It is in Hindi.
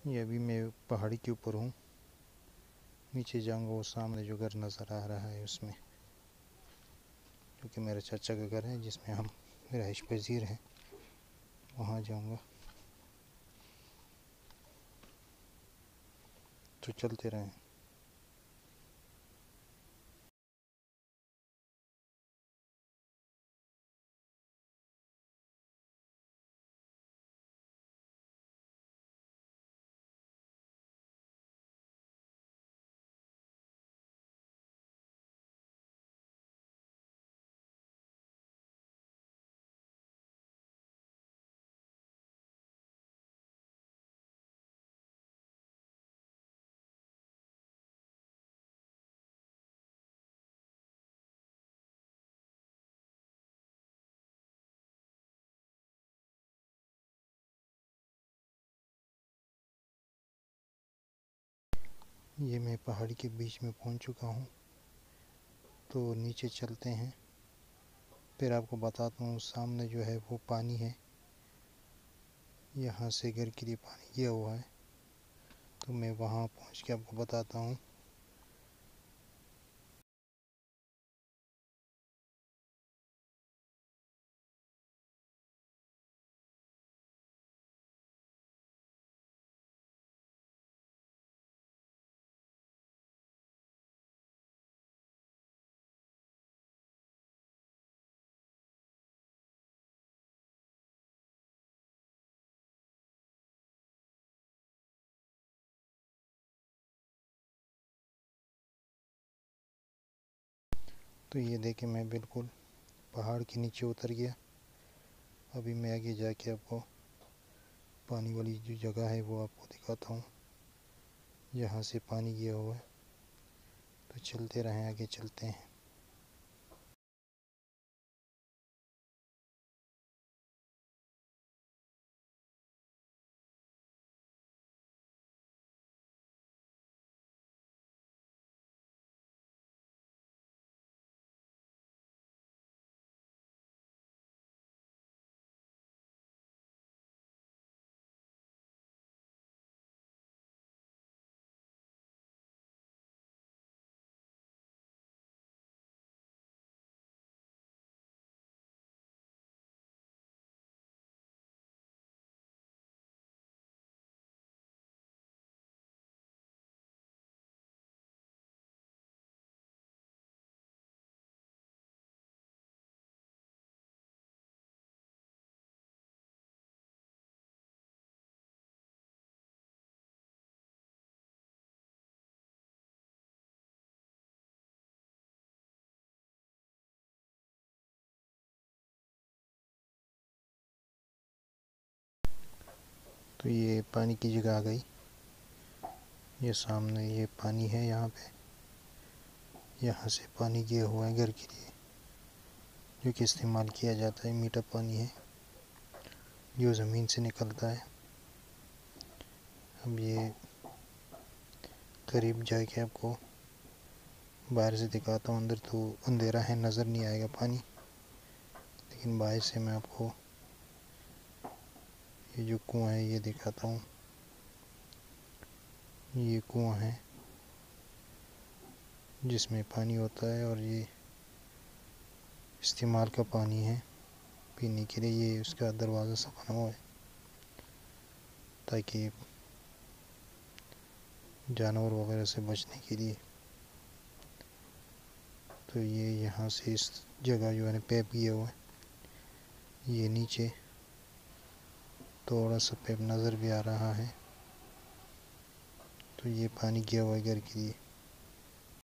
ये अभी मैं पहाड़ी के ऊपर हूँ। नीचे जाऊंगा वो सामने जो घर नज़र आ रहा है उसमें, जो कि मेरे चाचा का घर है जिसमें हम रहायश पजीर हैं, वहाँ जाऊंगा। तो चलते रहें। ये मैं पहाड़ी के बीच में पहुंच चुका हूँ। तो नीचे चलते हैं, फिर आपको बताता हूँ। सामने जो है वो पानी है, यहाँ से घर के लिए पानी गया हुआ है। तो मैं वहाँ पहुँच के आपको बताता हूँ। तो ये देखें, मैं बिल्कुल पहाड़ के नीचे उतर गया। अभी मैं आगे जाके आपको पानी वाली जो जगह है वो आपको दिखाता हूँ, जहाँ से पानी गया हुआ है। तो चलते रहें, आगे चलते हैं। तो ये पानी की जगह आ गई। ये सामने ये पानी है, यहाँ से पानी गया हुआ है घर के लिए, जो कि इस्तेमाल किया जाता है। मीठा पानी है जो ज़मीन से निकलता है। अब ये करीब जाके आपको बाहर से दिखाता हूँ। अंदर तो अंधेरा है, नज़र नहीं आएगा पानी, लेकिन बाहर से मैं आपको ये जो कुआं है ये दिखाता हूँ। ये कुआं है जिसमें पानी होता है, और ये इस्तेमाल का पानी है पीने के लिए। ये उसका दरवाज़ा सा बना हुआ है ताकि जानवर वगैरह से बचने के लिए। तो ये यहाँ से इस जगह जो है पैप किया हुआ है, ये नीचे थोड़ा सा पैप नज़र भी आ रहा है। तो ये पानी गया हुआ है घर के लिए।